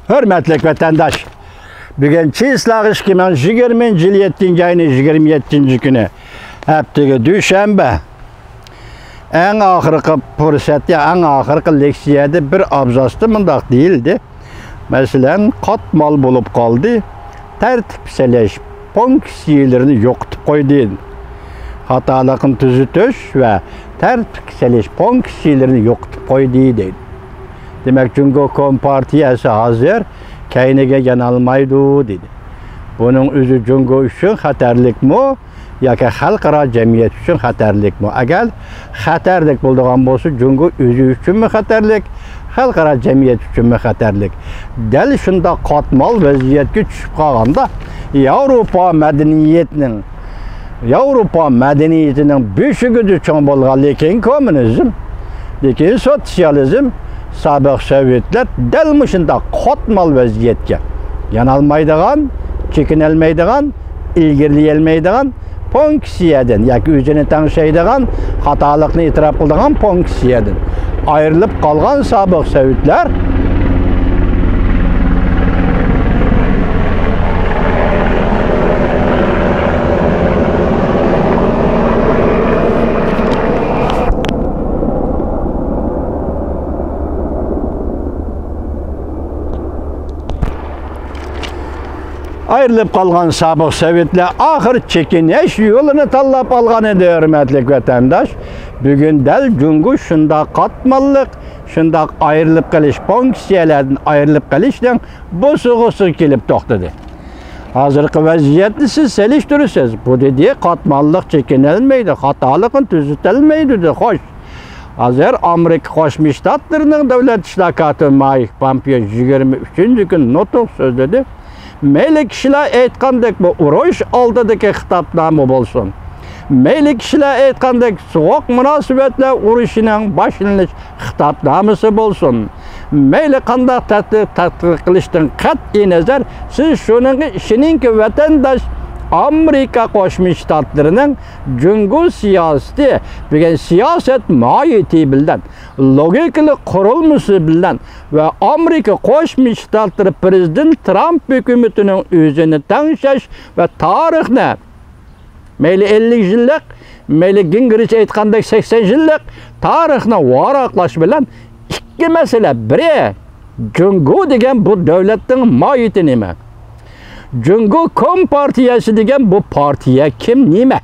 Hürmetlik vatandaş, bugün çislağ 2020 yıl 7. ayının 27. günü, haftaga düşenbe, en ahırkı fırsatı, en ahırkı leksiyada bir abzastı mındaq değildi. Mesela katmal bulup kaldı, tertipseleş fonksiyelerini yoktub koydu. Hatalıqın tüzütüş ve tertipseleş fonksiyelerini yoktub koydu deydi. Demek Cumhur Kompartiyası hazır, kaynıge yanalmaydı dedi. Bunun özü Cumhur üçün xatarlik mi, yoki xalqaro jamiyat üçün xatarlik mi? Agar xatarlik bo'lgan bo'lsa, Cumhur özü üçünmü xatarlik, xalqaro jamiyat üçünmü xatarlik? Dal shunda qatmal vaziyatga tushib qolganda, Avrupa medeniyetinin büyüşügüdü çoğun bolğan, lekin komünizm, lekin sosyalizm, sabıq Sovetler dəlmişində qatmal vəziyyətə yanalmaydıqan, çekinəlməydiqan, ilgirləyəlməydiqan fonksiyadan, yoki özünü tanışaydiqan, xatalıqını itiraf qıldıqan fonksiyadan ayrılıb qalğan sabıq Sovetler ayrılıp kalgan sabık Sovetler ahır çekiniş yolunu tallap algan edi hürmetlik vatandaş. Bugün del Cumhur şunda katmallık, şunda ayrılıp kalış fonksiyalardan ayrılıp kalışdan bosuğusu kelip toxtadı. Hazırkı vaziyetli siz seliştirirsiniz. Bu dediği katmallık çekinilmeydi, hatalıkın tüzütülmeydi de hoş. Hazır Amerika Qo'shma Shtatlarining davlat ishlokati Mike Pompeo 23. gün notuq so'zladi. Meyli kişiler aytgandek bu urush oldidagi xitobnoma bo'lsin. Meyli kişiler aytgandek so'q munosabatlar urushining boshlanish xitobnomasi bo'lsin. Meyli qanday tadqiq qilishdan qat'iy nazar siz shuningki vatandosh Amerika Qo'shma Shtatlarining Cumhur siyosati degan siyoset mohiyati bilan, logikali qurilmasi bilan va Amerika Qo'shma Shtatlari prezident Trump hukumatining o'zini tangshash va tarixni mayli 50 yillik, mayli Gingrich aytgandek 80 yillik tarixni varaqlash bilan ikki masala. Biri Cumhur degan bu davlatning mohiyati nima? Cumhur Kompartiyası degan bu partiya kim nima?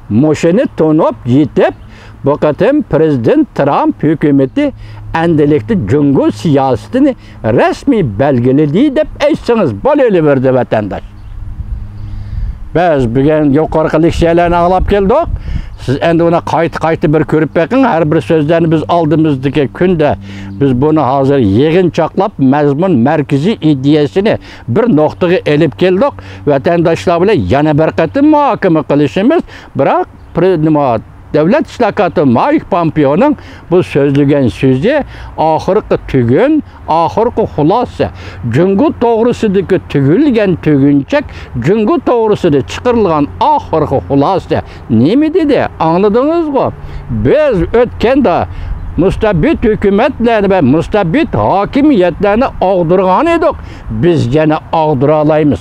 Moshini to'nib yetib, bu qatim prezident Trump hukumati endilikli Cumhur siyosetini rasmiy belgiledi deb aytsangiz bo'laverdi vatandaş. Biz bugun yuqorqi leksiyalarni anglab keldik. Siz endi uni qayta bir ko'rib bakın. Har bir so'zlarni biz oldimizdagi kunda biz bunu hozir yig'inchoqlab mazmun markaziy ideyasini bir nuqtaga elib keldik. Vatandaşlar bilan yana bir qatim muhokama qilishimiz, biroq davlat ishlokati Mike Pompeo'ning bu so'zlagan so'zi oxirgi tugun, oxirgi xulosa. Cumhur to'g'risidagi tugilgan tugunchak, Cumhur to'g'risida chiqarilgan oxirgi xulosa nima dedi? Angladingizmi? Biz o'tganda mustabid hukumatlarni va mustabid hokimiyatlarni og'dirgan edik. Biz yana og'dira olamiz.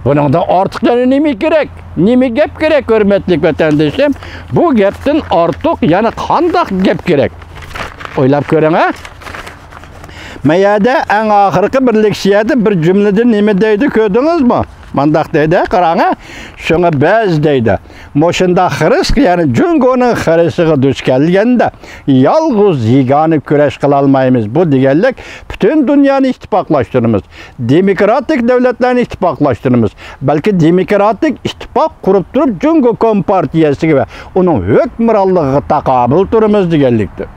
Bundan artıq nima kerak? Nima gap kerak hurmatli vatandoshim? Bu gapdan ortiq yana qandaq gap kerak? O'ylab ko'ring ha? Mayada eng oxirgi bir leksiyada bir jumlada nima deydi ko'rdingizmi? Mandaq deydi, qarang ha. Shunga biz deydi. Moshunda xiris, ya'ni Cumhurning xirisiga duch kelganda yolg'iz yagona kurash qila olmaymiz. Bu deganlik bütün dunyoni ittifoqlashtiramiz. Demokratik davlatlarni ittifoqlashtiramiz. Balki demokratik ittifoq qurib turib Cumhur Kompartiyasiga va uning hukmronligiga taqobil turamiz deganlikdir.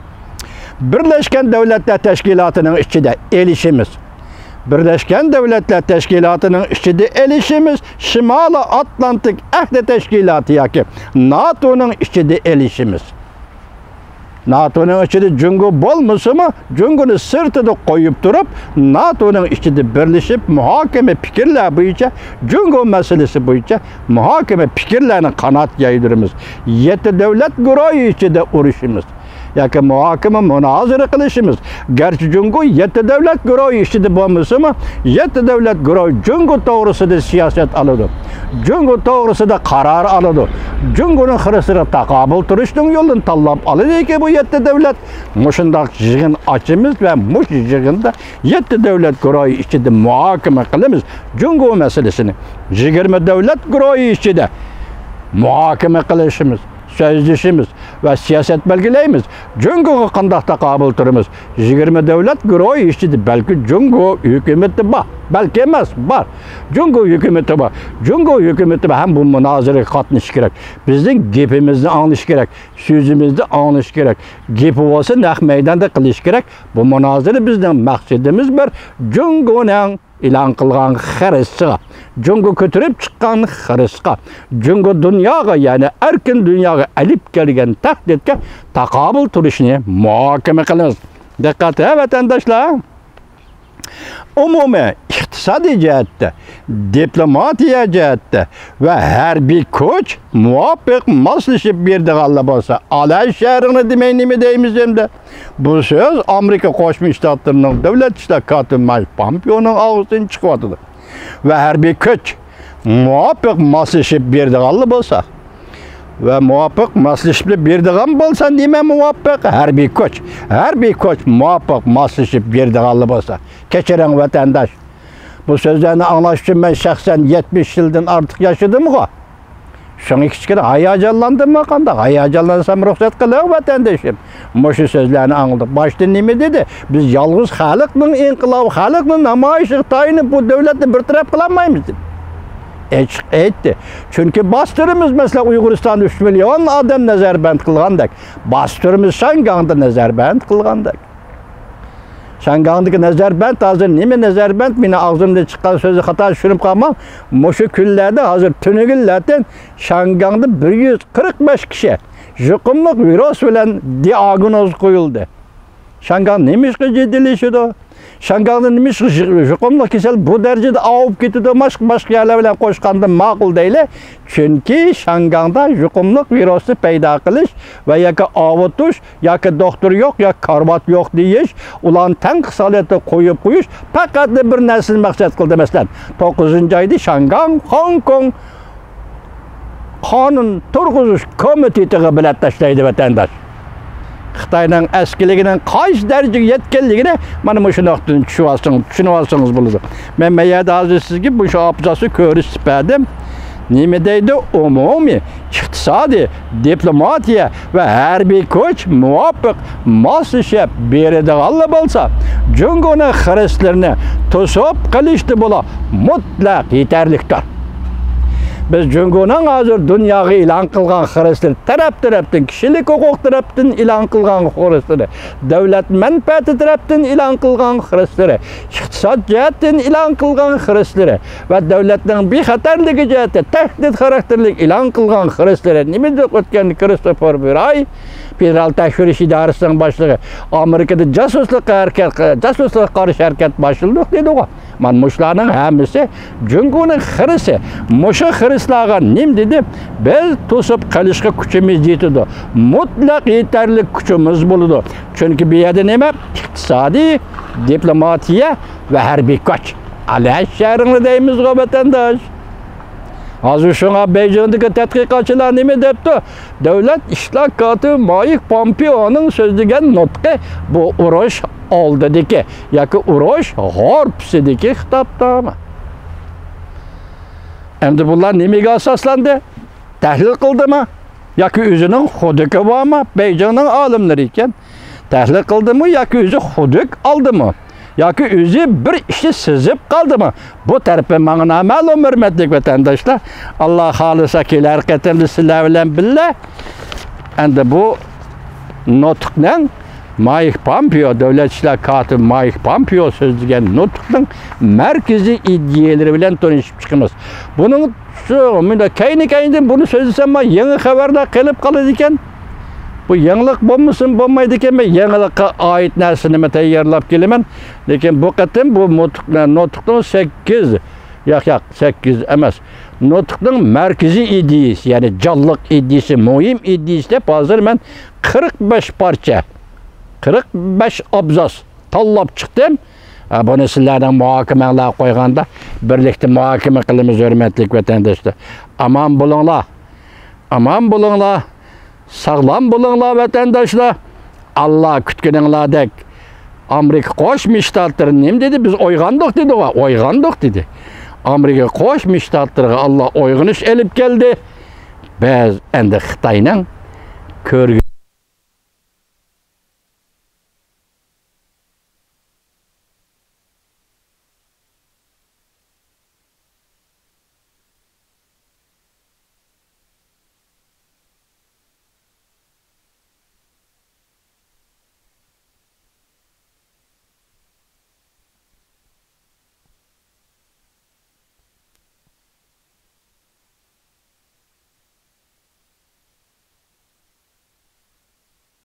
Birlashgan Davlatlar Tashkilotining ichida elishimiz. Birleşken Devletler Teşkilatı'nın içinde elişimiz, Şimali Atlantik Ahdi Teşkilatı yoki NATO'nun içinde elişimiz. NATO'nun içinde Cumhur bo'lmasa mı, Cumhur'u sırtını koyup durup NATO'nun içinde birleşip muhakeme fikirler boyunca, Cumhur meselesi boyunca muhakeme fikirlerini kanat yaydırımız. 7 devlet guruhu içinde uruşumuz. yoki muhokama munozara qilishimiz. Garchi Jungo 7 davlat guruhi ishida bo'lmasa-mu, 7 davlat guruhi Jungo to'g'risida siyosat oladi. Jungo to'g'risida qaror oladi. Jungoning xirisiga taqobil turishning yo'lini tanlab oladi ekan bu 7 davlat. Mushundaq yig'in ochimiz va mush yig'inda 7 davlat guruhi ishida muhokama qilamiz Jungo masalasini. 20 davlat guruhi ishida muhokama qilishimiz, so'zlashimiz va siyosat belgilaymiz. Jungoga qanday taqobil turamiz? 20 davlat guruhi ishida balki Jungo hukumati bor, balki emas, bor. Jungo hukumati bor. Jungo hukumati ham bu munozaraga qatnashish kerak. Bizning gapimizni anglish kerak, so'zimizni anglish kerak. Gapi bo'lsa naq maydonda qilish kerak. Bu munozara bizning maqsadimiz bir Jungoning e'lon qilgan xirisiga, Jungo ko'tarib chiqqan xirisiga, Jungo dunyoga, ya'ni erkin dunyoga olib kelgan tahdidga taqobil turishni muhokama qilamiz. Diqqat vatandoshlar. Umumiy iqtisodiy jihatda, diplomatiya jihatda va harbiy kuch muvofiq moslashib berdiganlar bo'lsa, Alay shahrini demay nima deymiz endi? Bu so'z Amerika Qo'shma Shtatlarining davlat ishlar kotibi Mike Pompeoning og'zidan chiqyapti. Va harbiy kuch muvofiq moslashib berdiganlar bo'lsa, ve muvaffak maslashib berdigan bo'lsa, nima muvaffak? Harbiy kuch muvaffak maslashib berdiganlar bo'lsa. Kechiring vatandaş. Bu sözlerini anlash uchun men shaxsan 70 yildan ortiq yashadim-ku. Şunu kichkina hayajonlandimmi qanday? Hayajonlansam ruxsat qiling vatandoshim. Mushu sözlerini anladık. Başta nima dedi? Biz yolg'iz xalqning inqilobi, xalqning namoyishi Xitoyni bu davlatni bir taraf qilolmaymiz. Aytdi. Çünkü bastırımız mesela Uyg'uristonda 3 milyon adam nazarband qilgandak. Bastırımız Şangangda nazarband qilgandak. Şangangdagi nazarband hozir nima nazarband? Meni og'zimdan chiqqan so'zni xato tushunib qolmang. Mushu kunlarda hozir tunigillardan Şangangda 145 kishi yuqumli virus bilan diagnoz qo'yildi. Şangang nima ishga jiddiylashyapti? Şangangda nima yuqumli kasal bu darajada avib ketdi, boshqa yerlar bilan qo'shganda ma'qul deyli. Chunki Şangangda yuqumli virusni paydo qilish va yoki ovutish, yoki doktor yo'q, yoki karbat yo'q deyish, ularni tanq holatda qo'yib qo'yish faqat bir narsani maqsad qildi. Masalan, 9-oyda Şangang, Hong Kong qonun turg'izish komitetiga bilan tashlaydi vatandosh. Xitoyning eskiliginin qaysi darajaga yetganligini mana shu nuqtadan tushunib olsangiz bo'ladi. Men mayada hozir sizga bu abzasi ko'rsatdim. Nima deydi? Umumiy iqtisodiy, diplomatiya va harbiy kuch muvofiq moslashib beradiganlar bo'lsa, Jungoning xiristlarini to'sib qilishdi bo'la mutlaq yetarlikdir. Biz Jungoning hozir dunyoga e'lon qilgan xiristlar tarafdan, kishilik huquq tarafdan e'lon qilgan xiristlar, davlat manfaati tarafdan e'lon qilgan xiristlar, iqtisod jihatdan e'lon qilgan xiristlar va davlatning bexatarligi jihatda tahdid xarakterli e'lon qilgan xiristlar. Nima deb o'tgan Christopher Wray, Federal tekshirish idorasining boshlig'i, Amerikada jasuslikqa qarshi harakat boshlandi dedi. Mana mushlarning hammasi Jungoning xirisi. Mushu xiristlarga nim dedi? Biz to'sib qilishga kuchimiz yetadi. Mutlaq yetarli kuchimiz bo'ladi. Chunki bu yerda nima? Iqtisodiy, diplomatiya va harbiy kuch. Alay shahrini deymiz vatandosh. Hozir shunga Beijingdagi tadqiqotchilar nima debdi? Davlat ishlar kotibi Mike Pompeoning so'zlagan nutqi bu urush oldidagi yoki urush g'orbisidagi xitobnoma. Endi bular nimaga asoslandi? Tahlil qildimi? Yoki o'zining hududi bormi? Beijingning olimlari ekan. Tahlil qildimi yoki o'zi hudud oldimi? Yoki o'zi bir ishni sezib qaldimi? Bu tarafi menga noma'lum hurmatli vatandoshlar. Alloh xolisa kelar qatimli sizlar bilan billa. Endi bu nutqning Mike Pompeo, davlat ishlar kotibi Mike Pompeo so'zlagan nutqning markaziy ideyalari bilan tanishib chiqamiz. Buning menda kayni buni so'zlasam, yangi xabarlar kelib qoladi ekan. Bu yangilik bo'lmasin, bo'lmaydi ekan. Men yangilikqa oid narsani tayyorlab kelaman. Lekin bu qatim bu nutqning 8 yo'q, 8 emas. Nutqning merkezi ideyasi, yani canlıq ideyasi, mühim ideyasi de hazır ben 45 parça, 45 abzas tallap çıktım. Bunu sizlerden muhakemeler koyganda birlikte muhakeme kılımız hürmetlik vatandaşlar. Aman bulunla, aman bulunla, sağlam bulunla vatandaşlar. Allah kütkününladek. Amerika Qo'shma Shtatları nima dedi? Biz oygandık dedi. Oygandık dedi. Amerika Qo'shma Shtatlarga Allah oyg'inish elib keldi. Biz endi Xitoyning ko'rgan